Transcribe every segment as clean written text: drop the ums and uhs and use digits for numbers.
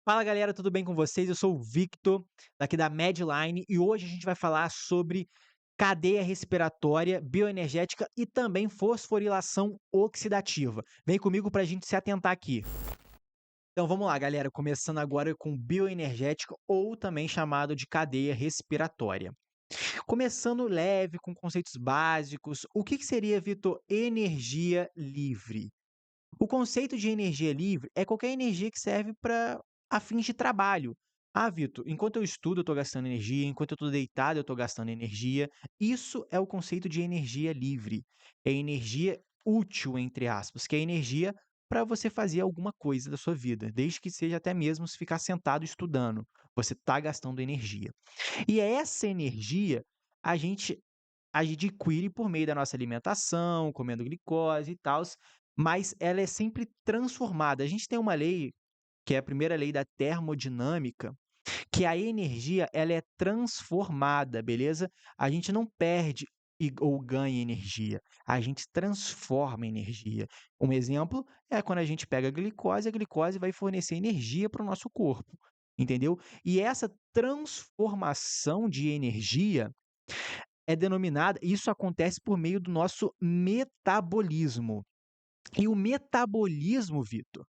Fala galera, tudo bem com vocês? Eu sou o Victor, daqui da Medline, e hoje a gente vai falar sobre cadeia respiratória, bioenergética e também fosforilação oxidativa. Vem comigo para a gente se atentar aqui. Então vamos lá, galera, começando agora com bioenergética ou também chamado de cadeia respiratória. Começando leve, com conceitos básicos, o que seria, Vitor, energia livre? O conceito de energia livre é qualquer energia que serve para a fins de trabalho. Ah, Vitor, enquanto eu estudo, eu estou gastando energia, enquanto eu estou deitado, eu estou gastando energia. Isso é o conceito de energia livre. É energia útil, entre aspas, que é energia para você fazer alguma coisa da sua vida, desde que seja até mesmo se ficar sentado estudando. Você está gastando energia. E essa energia a gente adquire por meio da nossa alimentação, comendo glicose e tal, mas ela é sempre transformada. A gente tem uma lei, que é a primeira lei da termodinâmica, que a energia ela é transformada, beleza? A gente não perde ou ganha energia, a gente transforma energia. Um exemplo é quando a glicose vai fornecer energia para o nosso corpo, entendeu? E essa transformação de energia é denominada, isso acontece por meio do nosso metabolismo. E o metabolismo, Vitor,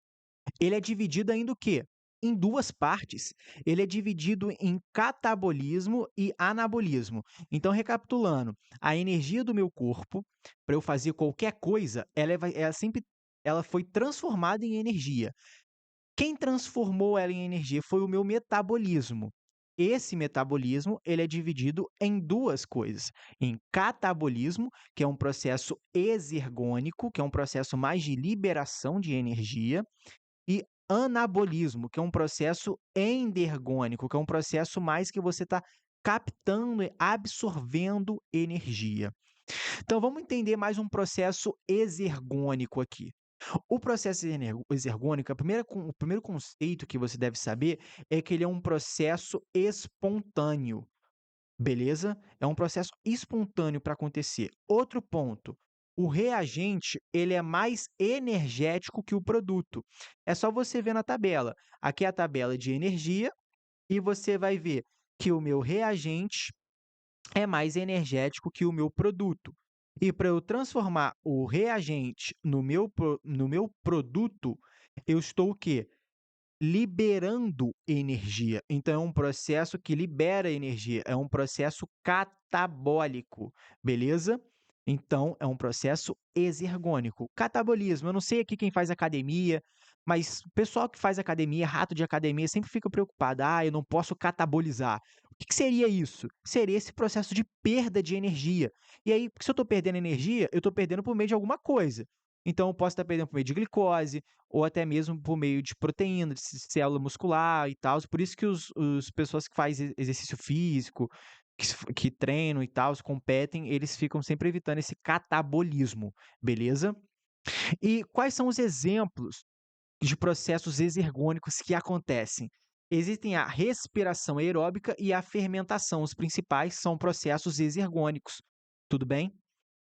ele é dividido ainda o quê? Em 2 partes. Ele é dividido em catabolismo e anabolismo. Então, recapitulando, a energia do meu corpo, para eu fazer qualquer coisa, ela foi transformada em energia. Quem transformou ela em energia foi o meu metabolismo. Esse metabolismo, ele é dividido em 2 coisas, em catabolismo, que é um processo exergônico, que é um processo mais de liberação de energia, e anabolismo, que é um processo endergônico, que é um processo mais que você está captando e absorvendo energia. Então vamos entender mais um processo exergônico aqui. O processo exergônico, o primeiro conceito que você deve saber é que ele é um processo espontâneo, beleza? É um processo espontâneo para acontecer. Outro ponto, o reagente, ele é mais energético que o produto. É só você ver na tabela. Aqui é a tabela de energia e você vai ver que o meu reagente é mais energético que o meu produto. E para eu transformar o reagente no meu produto, eu estou o quê? Liberando energia. Então é um processo que libera energia, é um processo catabólico, beleza? Então é um processo exergônico. Catabolismo, eu não sei aqui quem faz academia, mas o pessoal que faz academia, rato de academia, sempre fica preocupado: "Ah, eu não posso catabolizar". O que seria isso? Seria esse processo de perda de energia. E aí, se eu estou perdendo energia, eu estou perdendo por meio de alguma coisa. Então eu posso estar perdendo por meio de glicose, ou até mesmo por meio de proteína, de célula muscular e tal. Por isso que os pessoas que fazem exercício físico, que treinam e tal, competem, eles ficam sempre evitando esse catabolismo, beleza? E quais são os exemplos de processos exergônicos que acontecem? Existem a respiração aeróbica e a fermentação. Os principais são processos exergônicos, tudo bem?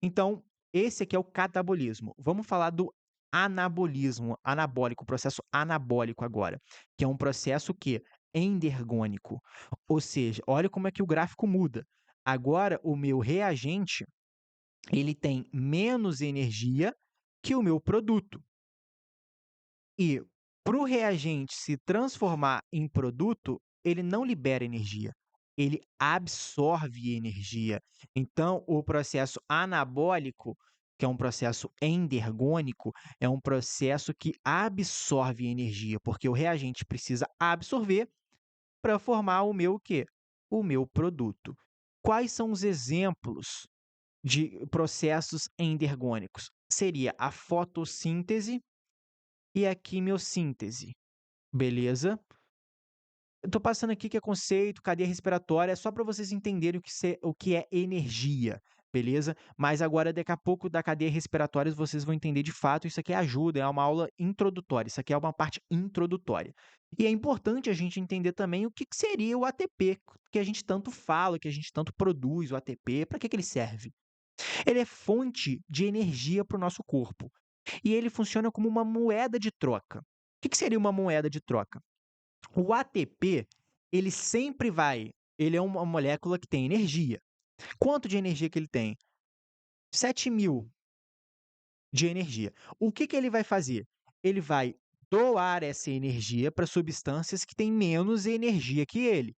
Então, esse aqui é o catabolismo. Vamos falar do anabolismo, anabólico, processo anabólico agora, que é um processo que endergônico. Ou seja, olha como é que o gráfico muda. Agora o meu reagente, ele tem menos energia que o meu produto. E para o reagente se transformar em produto, ele não libera energia, ele absorve energia. Então, o processo anabólico, que é um processo endergônico, é um processo que absorve energia, porque o reagente precisa absorver para formar o meu o quê? O meu produto. Quais são os exemplos de processos endergônicos? Seria a fotossíntese e a quimiossíntese, beleza? Eu tô passando aqui que é conceito, cadeia respiratória, só para vocês entenderem o que é energia, beleza? Mas agora, daqui a pouco, da cadeia respiratória, vocês vão entender de fato. Isso aqui é ajuda, é uma aula introdutória. Isso aqui é uma parte introdutória. E é importante a gente entender também o que que seria o ATP, que a gente tanto fala, que a gente tanto produz, o ATP, para que que ele serve? Ele é fonte de energia para o nosso corpo. E ele funciona como uma moeda de troca. O que que seria uma moeda de troca? O ATP, ele é uma molécula que tem energia. Quanto de energia que ele tem? 7.000 de energia. O que que ele vai fazer? Ele vai doar essa energia para substâncias que têm menos energia que ele.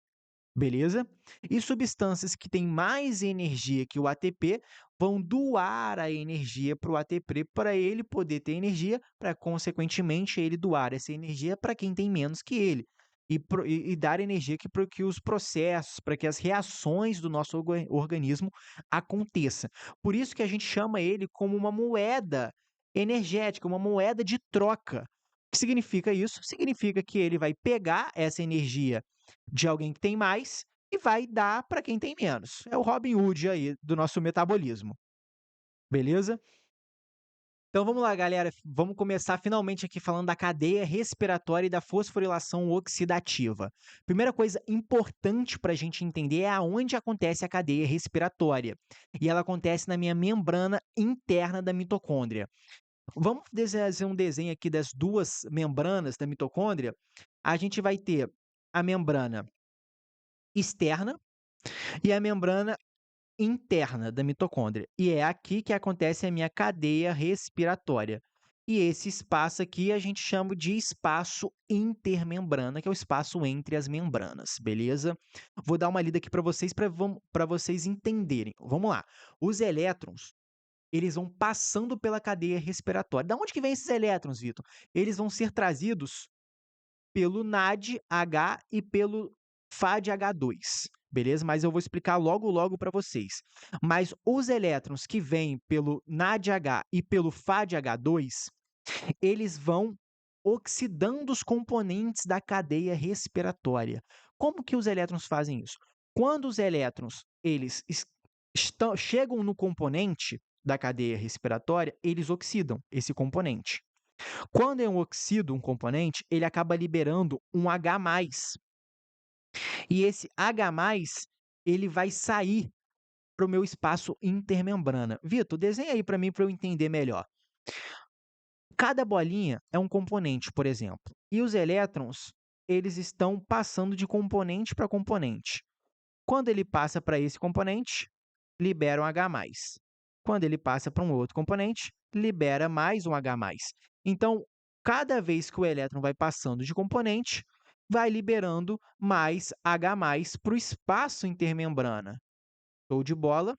Beleza? E substâncias que têm mais energia que o ATP vão doar a energia para o ATP para ele poder ter energia, para consequentemente ele doar essa energia para quem tem menos que ele. E dar energia que os processos, para que as reações do nosso organismo aconteçam. Por isso que a gente chama ele como uma moeda energética, uma moeda de troca. O que significa isso? Significa que ele vai pegar essa energia de alguém que tem mais e vai dar para quem tem menos. É o Robin Hood aí do nosso metabolismo, beleza? Então vamos lá, galera. Vamos começar finalmente aqui falando da cadeia respiratória e da fosforilação oxidativa. Primeira coisa importante para a gente entender é aonde acontece a cadeia respiratória. E ela acontece na minha membrana interna da mitocôndria. Vamos fazer um desenho aqui das duas membranas da mitocôndria. A gente vai ter a membrana externa e a membrana interna da mitocôndria. E é aqui que acontece a minha cadeia respiratória. E esse espaço aqui a gente chama de espaço intermembrana, que é o espaço entre as membranas, beleza? Vou dar uma lida aqui para vocês entenderem. Vamos lá. Os elétrons, eles vão passando pela cadeia respiratória. Da onde que vem esses elétrons, Vitor? Eles vão ser trazidos pelo NADH e pelo FADH2, beleza? Mas eu vou explicar logo para vocês. Mas os elétrons que vêm pelo NADH e pelo FADH2, eles vão oxidando os componentes da cadeia respiratória. Como que os elétrons fazem isso? Quando os elétrons chegam no componente da cadeia respiratória, eles oxidam esse componente. Quando eu oxido um componente, ele acaba liberando um H+. E esse H+, ele vai sair para o meu espaço intermembrana. Vitor, desenha aí para mim para eu entender melhor. Cada bolinha é um componente, por exemplo. E os elétrons, eles estão passando de componente para componente. Quando ele passa para esse componente, libera um H+. Quando ele passa para um outro componente, libera mais um H+. Então, cada vez que o elétron vai passando de componente, vai liberando mais H+ para o espaço intermembrana. Show de bola.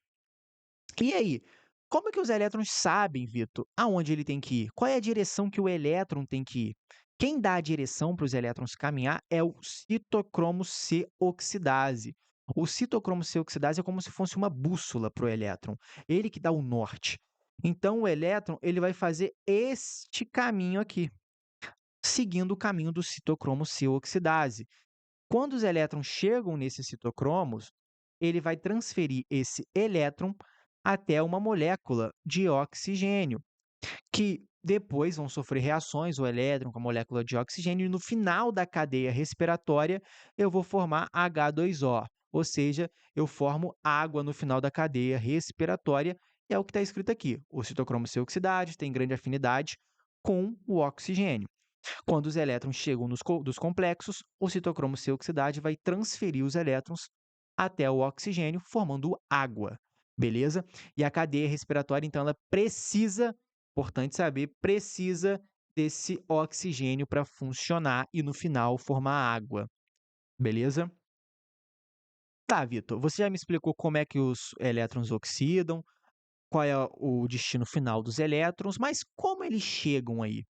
E aí, como é que os elétrons sabem, Vitor, aonde ele tem que ir? Qual é a direção que o elétron tem que ir? Quem dá a direção para os elétrons caminhar é o citocromo C oxidase. O citocromo C oxidase é como se fosse uma bússola para o elétron. Ele que dá o norte. Então, o elétron ele vai fazer este caminho aqui, seguindo o caminho do citocromo C oxidase. Quando os elétrons chegam nesses citocromos, ele vai transferir esse elétron até uma molécula de oxigênio, que depois vão sofrer reações, o elétron com a molécula de oxigênio, e no final da cadeia respiratória eu vou formar H2O, ou seja, eu formo água no final da cadeia respiratória, e é o que está escrito aqui. O citocromo C oxidase tem grande afinidade com o oxigênio. Quando os elétrons chegam dos complexos, o citocromo C oxidase vai transferir os elétrons até o oxigênio, formando água, beleza? E a cadeia respiratória, então, ela precisa, importante saber, precisa desse oxigênio para funcionar e, no final, formar água, beleza? Tá, Vitor, você já me explicou como é que os elétrons oxidam, qual é o destino final dos elétrons, mas como eles chegam aí?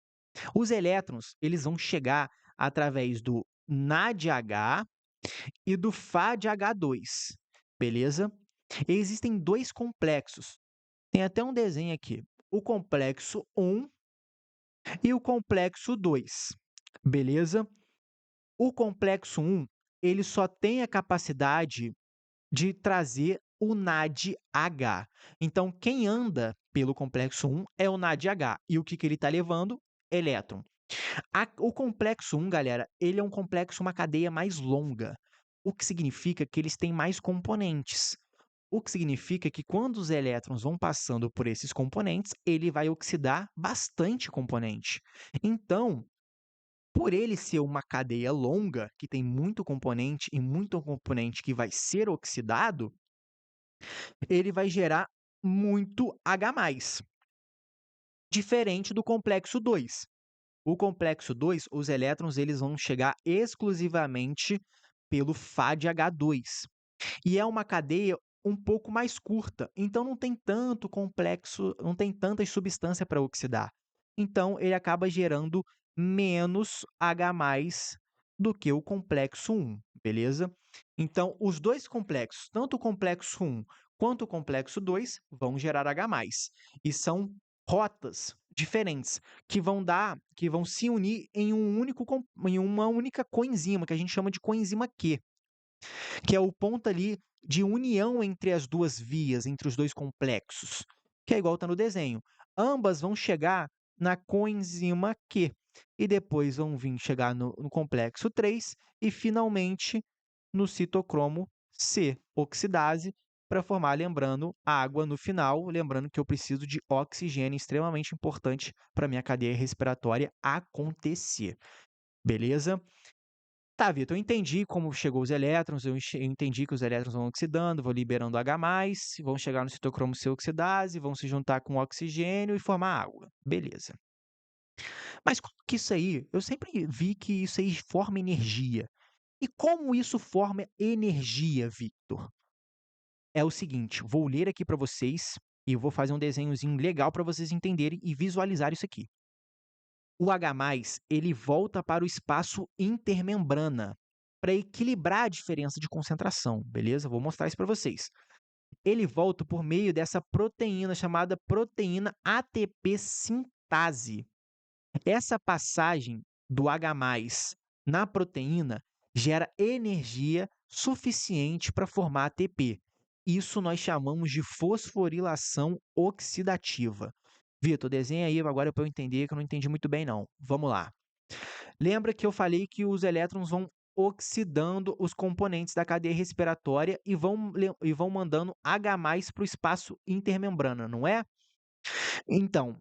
Os elétrons, eles vão chegar através do NADH e do FADH2, beleza? Existem dois complexos. Tem até um desenho aqui. O complexo 1 e o complexo 2, beleza? O complexo 1, ele só tem a capacidade de trazer o NADH. Então, quem anda pelo complexo 1 é o NADH. E o que ele está levando? Elétron. O complexo 1, galera, ele é um complexo, uma cadeia mais longa, o que significa que eles têm mais componentes. O que significa que quando os elétrons vão passando por esses componentes, ele vai oxidar bastante componente. Então, Por ele ser uma cadeia longa, que tem muito componente e muito componente que vai ser oxidado, ele vai gerar muito H+, diferente do complexo 2. O complexo 2, os elétrons eles vão chegar exclusivamente pelo Fa de H2. E é uma cadeia um pouco mais curta, então não tem tanto complexo, não tem tanta substância para oxidar. Então ele acaba gerando menos H+ do que o complexo 1, beleza? Então os dois complexos, tanto o complexo 1 quanto o complexo 2, vão gerar H+. E são rotas diferentes que vão se unir em em uma única coenzima, que a gente chama de coenzima Q, que é o ponto ali de união entre as duas vias, entre os dois complexos, que é igual está no desenho. Ambas vão chegar na coenzima Q e depois vão vir chegar no complexo 3 e finalmente no citocromo C, oxidase, para formar, lembrando, água no final, lembrando que eu preciso de oxigênio, extremamente importante para minha cadeia respiratória acontecer. Beleza? Tá, Vitor, eu entendi como chegou os elétrons, eu entendi que os elétrons vão oxidando, vão liberando H+, vão chegar no citocromo C oxidase, vão se juntar com oxigênio e formar água. Beleza. Mas como que isso aí, eu sempre vi que isso aí forma energia. E como isso forma energia, Victor? É o seguinte, vou ler aqui para vocês e vou fazer um desenhozinho legal para vocês entenderem e visualizar isso aqui. O H+, ele volta para o espaço intermembrana, para equilibrar a diferença de concentração, beleza? Vou mostrar isso para vocês. Ele volta por meio dessa proteína chamada proteína ATP sintase. Essa passagem do H+ na proteína gera energia suficiente para formar ATP. Isso nós chamamos de fosforilação oxidativa. Vitor, desenha aí agora para eu entender, que eu não entendi muito bem não. Vamos lá. Lembra que eu falei que os elétrons vão oxidando os componentes da cadeia respiratória e vão mandando H+ para o espaço intermembrana, não é? Então,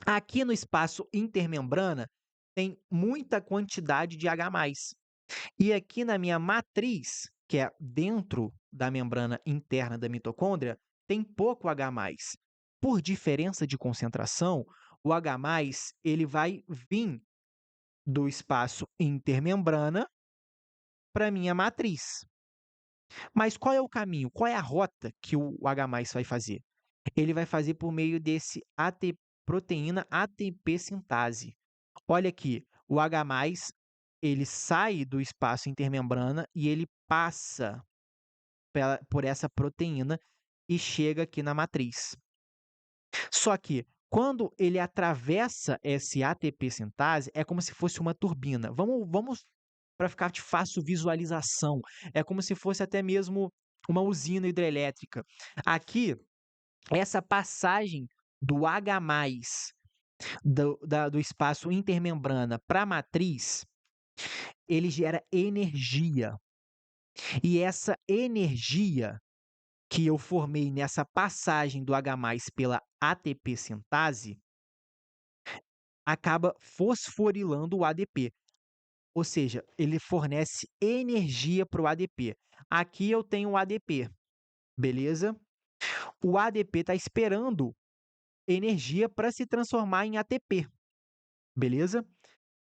aqui no espaço intermembrana tem muita quantidade de H+. E aqui na minha matriz, que é dentro da membrana interna da mitocôndria, tem pouco H+. Por diferença de concentração, o H+, ele vai vir do espaço intermembrana para a minha matriz. Mas qual é o caminho? Qual é a rota que o H+ vai fazer? Ele vai fazer por meio desse proteína ATP sintase. Olha aqui, o H+, ele sai do espaço intermembrana e ele passa por essa proteína e chega aqui na matriz. Só que quando ele atravessa esse ATP sintase, é como se fosse uma turbina. Vamos para ficar de fácil visualização. É como se fosse até mesmo uma usina hidrelétrica. Aqui, essa passagem do H+ do espaço intermembrana para a matriz, ele gera energia. E essa energia que eu formei nessa passagem do H+ pela ATP sintase acaba fosforilando o ADP. Ou seja, ele fornece energia para o ADP. Aqui eu tenho o ADP, beleza? O ADP está esperando energia para se transformar em ATP, beleza?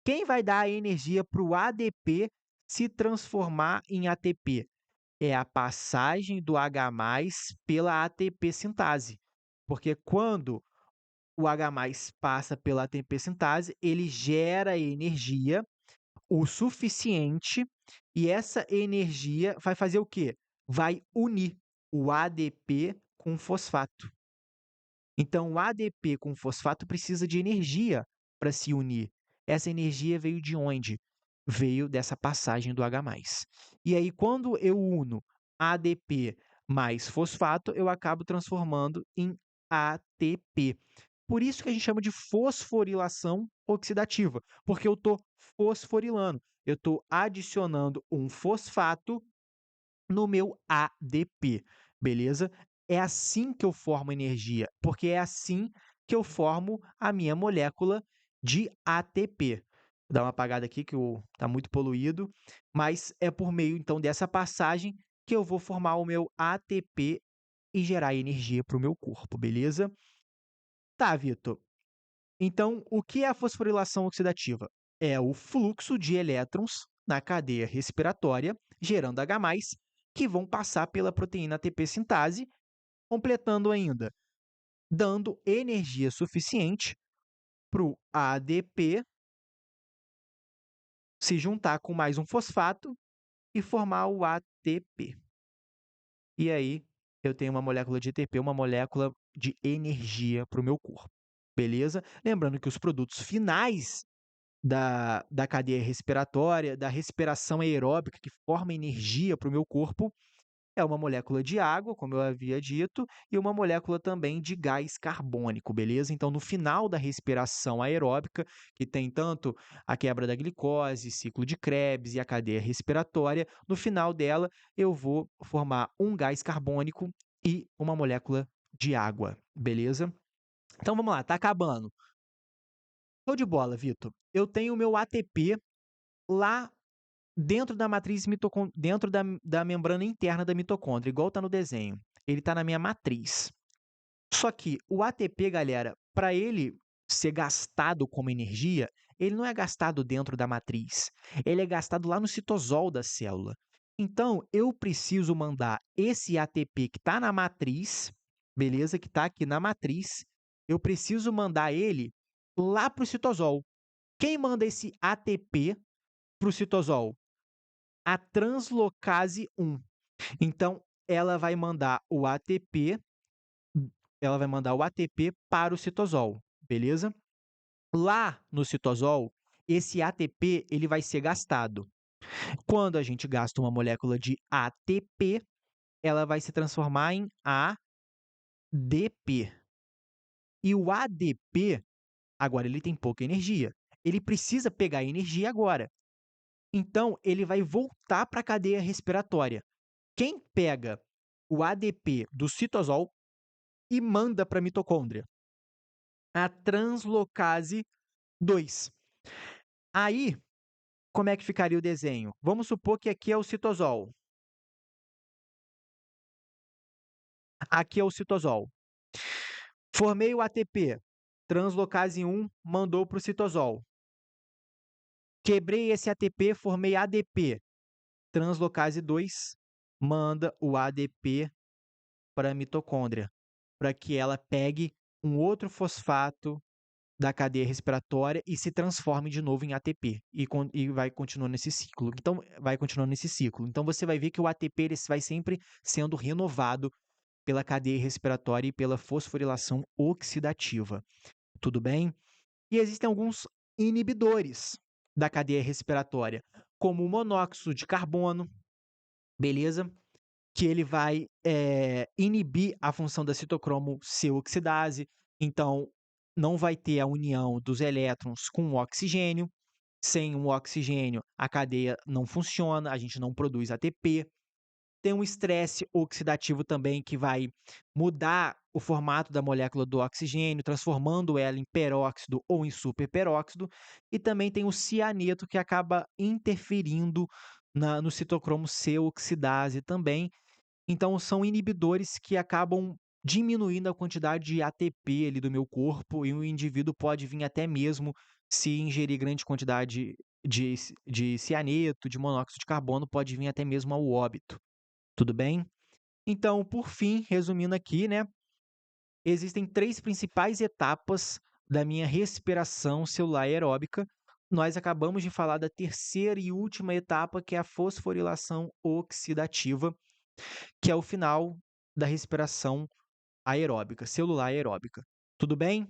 Quem vai dar a energia para o ADP se transformar em ATP? É a passagem do H+ pela ATP sintase. Porque quando o H+ passa pela ATP sintase, ele gera energia o suficiente e essa energia vai fazer o quê? Vai unir o ADP com fosfato. Então, o ADP com fosfato precisa de energia para se unir. Essa energia veio de onde? Veio dessa passagem do H+. E aí, quando eu uno ADP mais fosfato, eu acabo transformando em ATP. Por isso que a gente chama de fosforilação oxidativa, porque eu estou fosforilando, eu estou adicionando um fosfato no meu ADP, beleza? É assim que eu formo energia, porque é assim que eu formo a minha molécula de ATP. Vou dar uma apagada aqui que tá muito poluído, mas é por meio então dessa passagem que eu vou formar o meu ATP e gerar energia para o meu corpo, beleza? Tá, Vitor. Então, o que é a fosforilação oxidativa? É o fluxo de elétrons na cadeia respiratória, gerando H+, que vão passar pela proteína ATP sintase, completando ainda, dando energia suficiente para o ADP se juntar com mais um fosfato e formar o ATP. E aí, eu tenho uma molécula de ATP, uma molécula de energia para o meu corpo. Beleza? Lembrando que os produtos finais da cadeia respiratória, da respiração aeróbica que forma energia para o meu corpo, é uma molécula de água, como eu havia dito, e uma molécula também de gás carbônico, beleza? Então, no final da respiração aeróbica, que tem tanto a quebra da glicose, ciclo de Krebs e a cadeia respiratória, no final dela eu vou formar um gás carbônico e uma molécula de água, beleza? Então vamos lá, tá acabando. Show de bola, Vitor. Eu tenho o meu ATP lá dentro da matriz dentro da membrana interna da mitocôndria, igual tá no desenho. Ele tá na minha matriz. Só que o ATP, galera, para ele ser gastado como energia, ele não é gastado dentro da matriz. Ele é gastado lá no citosol da célula. Então, eu preciso mandar esse ATP que está na matriz, beleza? Que está aqui na matriz, eu preciso mandar ele lá para o citosol. Quem manda esse ATP para o citosol? A translocase 1. Então, ela vai mandar o ATP para o citosol, beleza? Lá no citosol, esse ATP ele vai ser gastado. Quando a gente gasta uma molécula de ATP, ela vai se transformar em ADP. E o ADP, agora ele tem pouca energia. Ele precisa pegar energia agora. Então, ele vai voltar para a cadeia respiratória. Quem pega o ADP do citosol e manda para a mitocôndria? A translocase 2. Aí, como é que ficaria o desenho? Vamos supor que aqui é o citosol. Aqui é o citosol. Formei o ATP. Translocase 1 mandou para o citosol. Quebrei esse ATP, formei ADP. Translocase 2 manda o ADP para a mitocôndria, para que ela pegue um outro fosfato da cadeia respiratória e se transforme de novo em ATP e vai continuando nesse ciclo. Então, vai continuando nesse ciclo. Então, você vai ver que o ATP ele vai sempre sendo renovado pela cadeia respiratória e pela fosforilação oxidativa. Tudo bem? E existem alguns inibidores da cadeia respiratória, como o monóxido de carbono, beleza? Que ele vai inibir a função da citocromo C oxidase, então não vai ter a união dos elétrons com o oxigênio. Sem o oxigênio, a cadeia não funciona, a gente não produz ATP. Tem um estresse oxidativo também que vai mudar o formato da molécula do oxigênio, transformando ela em peróxido ou em superperóxido. E também tem o cianeto que acaba interferindo no citocromo C oxidase também. Então, são inibidores que acabam diminuindo a quantidade de ATP ali do meu corpo e o indivíduo pode vir até mesmo se ingerir grande quantidade de cianeto, de monóxido de carbono, pode vir até mesmo ao óbito. Tudo bem? Então, por fim, resumindo aqui, né? Existem 3 principais etapas da minha respiração celular aeróbica. Nós acabamos de falar da terceira e última etapa, que é a fosforilação oxidativa, que é o final da respiração aeróbica, celular aeróbica. Tudo bem?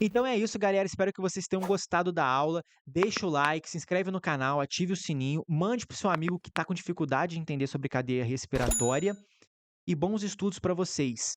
Então é isso, galera. Espero que vocês tenham gostado da aula. Deixa o like, se inscreve no canal, ative o sininho, mande para o seu amigo que está com dificuldade de entender sobre cadeia respiratória e bons estudos para vocês.